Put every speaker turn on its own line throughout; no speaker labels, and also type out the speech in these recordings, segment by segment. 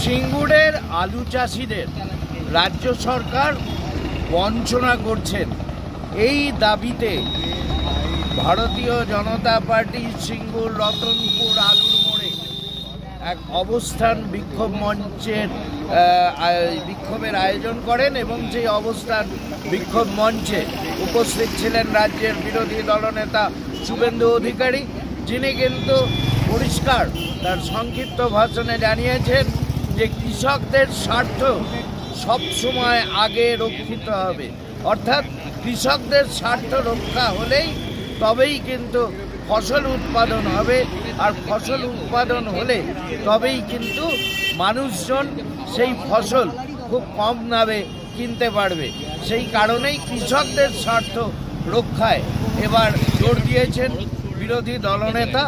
সিঙ্গুরের আলু চাষিদের রাজ্য সরকার বঞ্চনা করছেন, এই দাবিতে ভারতীয় জনতা পার্টি সিঙ্গুর রতনপুর আলুর মোড়ে এক অবস্থান বিক্ষোভ মঞ্চের বিক্ষোভের আয়োজন করেন এবং সেই অবস্থান বিক্ষোভ মঞ্চে উপস্থিত ছিলেন রাজ্যের বিরোধী দলনেতা শুভেন্দু অধিকারী, যিনি কিন্তু পরিষ্কার তার সংক্ষিপ্ত ভাষণে জানিয়েছেন যে কৃষকদের স্বার্থ সবসময় আগে রক্ষিত হবে, অর্থাৎ কৃষকদের স্বার্থ রক্ষা হলেই তবেই কিন্তু ফসল উৎপাদন হবে, আর ফসল উৎপাদন হলে তবেই কিন্তু মানুষজন সেই ফসল খুব কম দামে কিনতে পারবে। সেই কারণেই কৃষকদের স্বার্থ রক্ষায় এবার জোর দিয়েছেন বিরোধী দলনেতা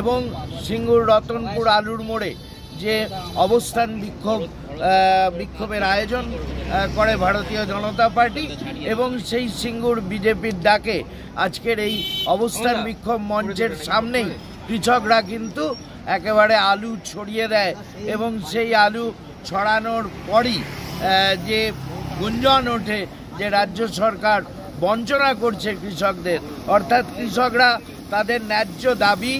এবং সিঙ্গুর রতনপুর আলুর মোড়ে যে অবস্থান বিক্ষোভের আয়োজন করে ভারতীয় জনতা পার্টি এবং সেই সিঙ্গুর বিজেপির ডাকে আজকের এই অবস্থান বিক্ষোভ মঞ্চের সামনেই কৃষকরা কিন্তু একেবারে আলু ছড়িয়ে দেয় এবং সেই আলু ছড়ানোর পরই যে গুঞ্জন ওঠে যে রাজ্য সরকার বঞ্চনা করছে কৃষকদের, অর্থাৎ কৃষকরা তাদের ন্যায্য দাবি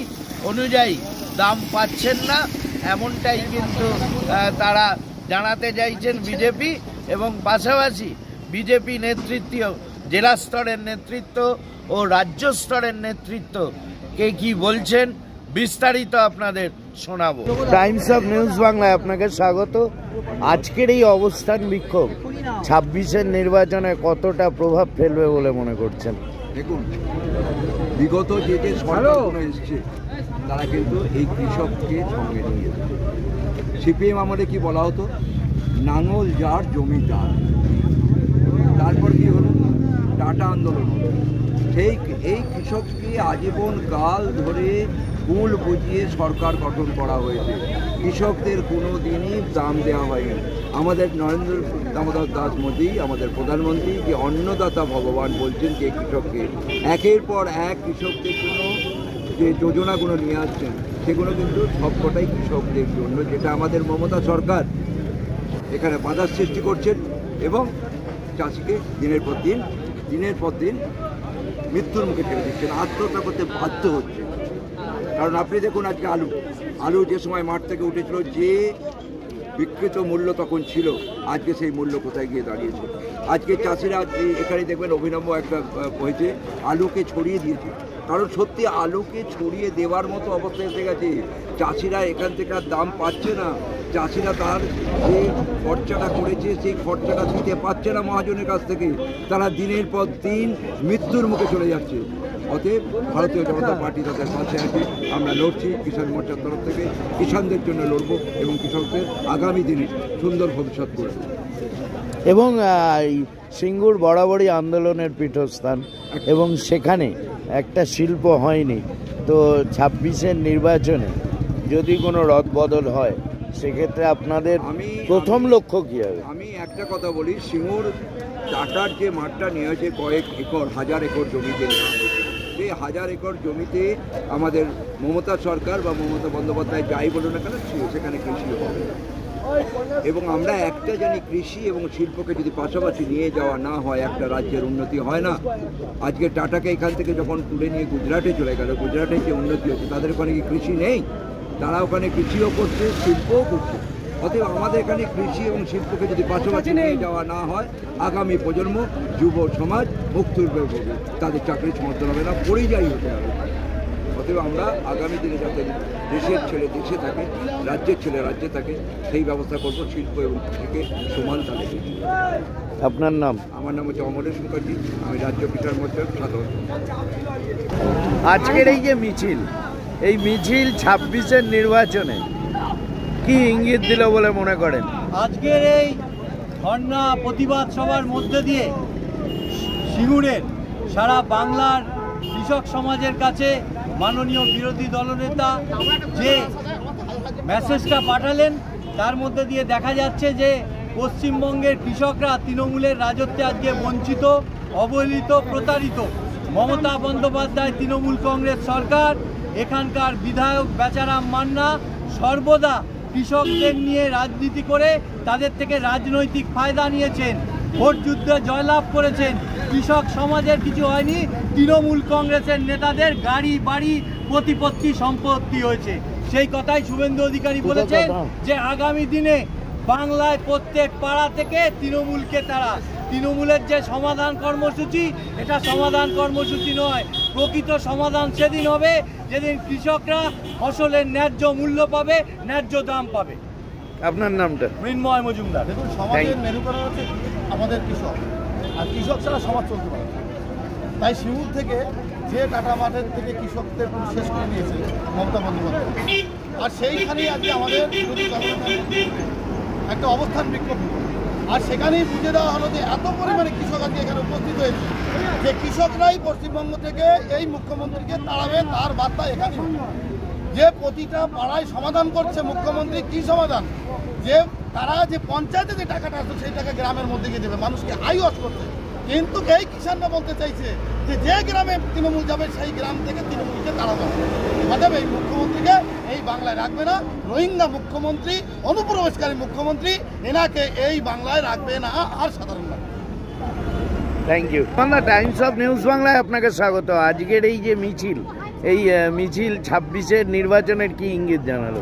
অনুযায়ী দাম পাচ্ছেন না, এমনটাই কিন্তু তারা জানাতে চাইছেন বিজেপি এবং পাশাপাশি বিজেপি নেতৃত্ব, জেলা স্তরের নেতৃত্ব ও রাজ্য স্তরের নেতৃত্ব কে কি বলছেন বিস্তারিত আপনাদের শোনাবো। টাইমস অফ নিউজ বাংলায় আপনাকে স্বাগত। আজকের এই অবস্থান বিক্ষোভ 26-এর নির্বাচনে কতটা প্রভাব ফেলবে বলে মনে করছেন?
দেখুন, বিগত যে সরকারগুলো এসছে তারা কিন্তু এই কৃষককে সঙ্গে নিয়ে সিপিএম আমলে কি বলা হতো, নাঙল যার জমিদার। তারপর কি হলো, টাটা আন্দোলন হলো। এই কৃষককে আজীবন কাল ধরে ভুল বুঝিয়ে সরকার গঠন করা হয়েছে, কৃষকদের কোনো দিনই দাম দেওয়া হয়নি। আমাদের নরেন্দ্র দামোদর দাস মোদী, আমাদের প্রধানমন্ত্রী, যে অন্নদাতা ভগবান বলছেন যে কৃষককে একের পর এক কৃষকদের জন্য যে যোজনাগুলো নিয়ে আসছেন সেগুলো কিন্তু সবকটাই কৃষকদের জন্য, যেটা আমাদের মমতা সরকার এখানে বাধার সৃষ্টি করছেন এবং চাষিকে দিনের পর দিন মৃত্যুর মুখে ঠেলে দিচ্ছেন, আত্মহত্যা করতে বাধ্য হচ্ছে। কারণ আপনি দেখুন, আজকে আলু যে সময় মাঠ থেকে উঠেছিল, যে বিকৃত মূল্য তখন ছিল, আজকে সেই মূল্য কোথায় গিয়ে দাঁড়িয়েছে। আজকে চাষিরা এখানে দেখবেন অভিনব একটা হয়েছে, আলুকে ছড়িয়ে দিয়েছে। কারণ সত্যি আলুকে ছড়িয়ে দেওয়ার মতো অবস্থা এসে গেছে, চাষিরা এখান থেকে আর দাম পাচ্ছে না, চাষিরা তার যে খরচাটা করেছে সেই খরচাটা দিতে পারছে না মহাজনের কাছ থেকে, তারা দিনের পর দিন মৃত্যুর মুখে চলে যাচ্ছে। অতএব ভারতীয় জনতা পার্টি তাদের পাশে আছে, আমরা লড়ছি কিষাণ মোর্চার তরফ থেকে, কিষাণদের জন্য লড়ব এবং কৃষকদের আগামী দিনে সুন্দর ভবিষ্যৎ করব।
এবং সিঙ্গুর বরাবরই আন্দোলনের পীঠস্থান এবং সেখানে একটা শিল্প হয়নি, তো 26-এর নির্বাচনে যদি কোনো রদবদল হয় সেক্ষেত্রে আপনাদের প্রথম লক্ষ্য কী হবে?
আমি একটা কথা বলি, সিঙ্গুর টাটার যে মাঠটা নিয়ে হয়েছে কয়েক একর, 1000 একর জমিতে নেওয়া হয়েছে, সেই 1000 একর জমিতে আমাদের মমতা সরকার বা মমতা বন্দ্যোপাধ্যায় যাই বলুন না কেন সেখানে কৃষি হবে। এবং আমরা একটা জানি, কৃষি এবং শিল্পকে যদি পাশাপাশি নিয়ে যাওয়া না হয় একটা রাজ্যের উন্নতি হয় না। আজকে টাটাকে এখান থেকে যখন তুলে নিয়ে গুজরাটে চলে গেল, গুজরাটের যে উন্নতি হচ্ছে, তাদের ওখানে কি কৃষি নেই? তারা ওখানে কৃষিও করছে, শিল্পও করছে। অতএব আমাদের এখানে কৃষি এবং শিল্পকে যদি পাশাপাশি নিয়ে যাওয়া না হয়, আগামী প্রজন্ম, যুব সমাজ মুক্তির হবে, তাদের চাকরি সমর্থন হবে না, পরিযায়ী হতে হবে। অতএব আমরা আগামী দিনে যাতে দেশের ছেলে দেশে থাকে, রাজ্যের ছেলে রাজ্যে থাকে, সেই ব্যবস্থা করবো, শিল্প এবং কৃষিকে সমান তালে।
আপনার নাম?
আমার নাম হচ্ছে অমরেশ মুখার্জি, আমি রাজ্য কিষাণ মোর্চার সাধারণ।
আজকের এই যে মিছিল, এই মিছিল 26-এর নির্বাচনে কি ইঙ্গিত দিল বলে মনে করেন?
আজকের এই ধর্ণা প্রতিবাদ সভার মধ্যে দিয়ে সিঙ্গুরের সারা বাংলার কৃষক সমাজের কাছে মাননীয় বিরোধী দলনেতা যে মেসেজটা পাঠালেন, তার মধ্যে দিয়ে দেখা যাচ্ছে যে পশ্চিমবঙ্গের কৃষকরা তৃণমূলের রাজত্বে আজকে বঞ্চিত, অবহেলিত, প্রতারিত। মমতা বন্দ্যোপাধ্যায় তৃণমূল কংগ্রেস সরকার, এখানকার বিধায়ক বেচারাম মান্না সর্বদা কৃষকদের নিয়ে রাজনীতি করে তাদের থেকে রাজনৈতিক ফায়দা নিয়েছেন, ভোট যুদ্ধে জয়লাভ করেছেন। কৃষক সমাজের কিছু হয়নি, তৃণমূল কংগ্রেসের নেতাদের গাড়ি বাড়ি প্রতিপত্তি সম্পত্তি হয়েছে। সেই কথাই শুভেন্দু অধিকারী বলেছেন যে আগামী দিনে বাংলায় প্রত্যেক পাড়া থেকে তৃণমূলকে তারা, তৃণমূলের যে সমাধান কর্মসূচি, এটা সমাধান কর্মসূচি নয়, প্রকৃত সমাধান সেদিন হবে যেদিন কৃষকরা ফসলের ন্যায্য মূল্য পাবে, ন্যায্য দাম পাবে।
আপনার নামটা?
মৃন্ময় মজুমদার।
দেখুন, সমাজের মেরুকরণ হচ্ছে আমাদের কৃষক, আর কৃষক ছাড়া সমাজ চলতে পারে না। তাই সিঙ্গুর থেকে যে টাটা মাঠের থেকে কৃষকদের শেষ করে দিয়েছে মমতা বন্দ্যোপাধ্যায়, আর সেইখানেই আজকে আমাদের বিরোধী দলনেতা একটা অবস্থান বিক্ষোভ হলো। আর সেখানেই বুঝে দেওয়া হলো যে এত পরিমাণে কৃষক আজকে এখানে উপস্থিত হয়েছে যে কৃষকরাই পশ্চিমবঙ্গ থেকে এই মুখ্যমন্ত্রীকে তাড়াবে, তার বার্তা এখানে যে প্রতিটা পাড়ায় সমাধান করছে মুখ্যমন্ত্রী। কি সমাধান? যে তারা যে পঞ্চায়েতে যে টাকাটা আসতো সেই টাকা গ্রামের মধ্যে গিয়ে দেবে, মানুষকে আইওয়াশ করতে। কিন্তু এই কিষানরা বলতে চাইছে যে যে গ্রামে তৃণমূল যাবে সেই গ্রাম থেকে তৃণমূলকে তাড়াবে। অতএব এই মুখ্যমন্ত্রীকে এই বাংলায় রাখবে না। রোহিঙ্গা মুখ্যমন্ত্রী, অনুপ্রবেশকারী মুখ্যমন্ত্রী, এনাকে এই বাংলায় রাখবে না আর সাধারণ মানুষ।
Thank you. Bangla times of news বাংলায় আপনাকে স্বাগত। আজকের এই যে মিছিল, এই মিছিল 26-এর নির্বাচনের কি ইঙ্গিত জানালো?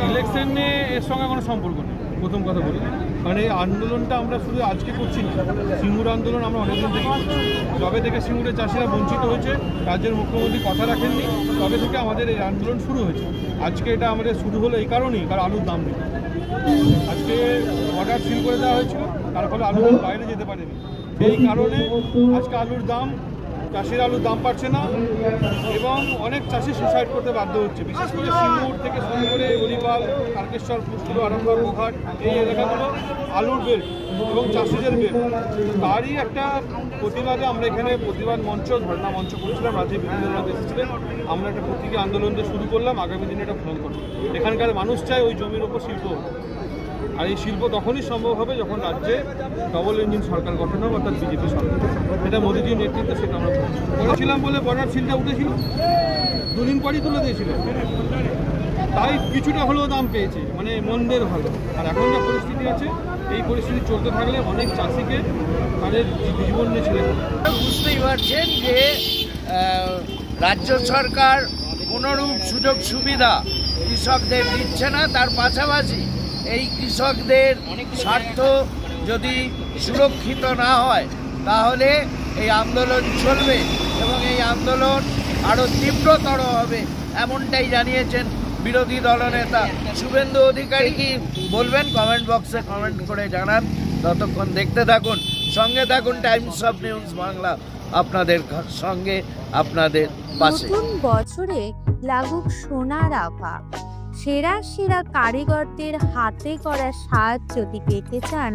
ইলেকশনে এর সঙ্গে কোনো সম্পর্ক নেই, প্রথম কথা বলি। কারণ এই আন্দোলনটা আমরা শুধু আজকে করছি না, সিঙ্গুর আন্দোলন আমরা অনেকদিন থেকে করছি। যবে থেকে সিঙ্গুরের চাষিরা বঞ্চিত হয়েছে, রাজ্যের মুখ্যমন্ত্রী কথা রাখেননি, তবে থেকে আমাদের এই আন্দোলন শুরু হয়েছে। আজকে এটা আমাদের শুরু হলো এই কারণেই, কারণ আলুর দাম নেই। আজকে অর্ডার সিল করে দেওয়া হয়েছিল, তার ফলে আলুর বাইরে যেতে পারেনি। এই কারণে আজকে আলুর দাম, চাষির আলুর দাম পাচ্ছে না এবং অনেক চাষি সুসাইড করতে বাধ্য হচ্ছে। বিশেষ করে সিঙ্গুর থেকে শুরু করে হরিপাল, তারকেশ্বর, পুষ্কর, আরামবাগ, গোঘাট, এই এলাকাগুলো আলুর বেল এবং চাষিদের বেল। তারই একটা প্রতিবাদে আমরা এখানে প্রতিবাদ মঞ্চ, ধর্ণা মঞ্চ করেছিলাম। রাজ্যের বিভিন্ন দল এসেছিলেন, আমরা একটা প্রতীকী আন্দোলন দিয়ে শুরু করলাম। আগামী দিনে এটা ফল করবো। এখানকার মানুষ চায় ওই জমির ওপর শিল্প, আর এই শিল্প তখনই সম্ভব হবে যখন রাজ্যে ডবল ইঞ্জিন সরকার গঠন হবে, অর্থাৎ বিজেপি সরকার। এটা মোদিজির নেতৃত্বে সেটা আমরা করেছিলাম বলে বর্ডার সিলটা উঠেছিল, দুদিন পরই তুলে দিয়েছিল। তাই কিছুটা হলেও দাম পেয়েছে, মানে মন্দের ভালো। আর এখন যা পরিস্থিতি আছে, এই পরিস্থিতি চলতে থাকলে অনেক চাষিকে তাদের জীবন নিয়ে ছেড়ে দেবে।
বুঝতেই পারছেন যে রাজ্য সরকার কোনোরূপ সুযোগ সুবিধা কৃষকদের দিচ্ছে না। তার পাশাপাশি এই কৃষকদের স্বার্থ যদি সুরক্ষিত না হয় তাহলে এই আন্দোলন চলবে এবং এই আন্দোলন আরও তীব্রতর হবে, এমনটাই জানিয়েছেন বিরোধী দলনেতা শুভেন্দু অধিকারী। কি বলবেন কমেন্ট বক্সে কমেন্ট করে জানান। ততক্ষণ দেখতে থাকুন, সঙ্গে থাকুন টাইমস অফ নিউজ বাংলা, আপনাদের সঙ্গে, আপনাদের পাশে।
নতুন বছরে লাগুক সোনার আভা। সেরা সেরা কারিগরদের হাতে করা সাজ যদি পেতে চান,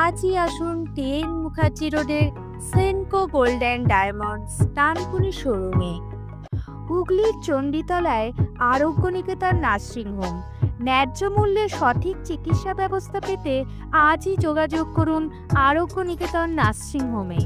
আজই আসুন TN মুখার্জি রোডের Senco gold and diamonds Dankuni শোরুমে। হুগলির চণ্ডীতলায় আরোগ্য নিকেতন নার্সিংহোম। ন্যায্য মূল্যে সঠিক চিকিৎসা ব্যবস্থা পেতে আজই যোগাযোগ করুন আরোগ্য নিকেতন নার্সিংহোমে।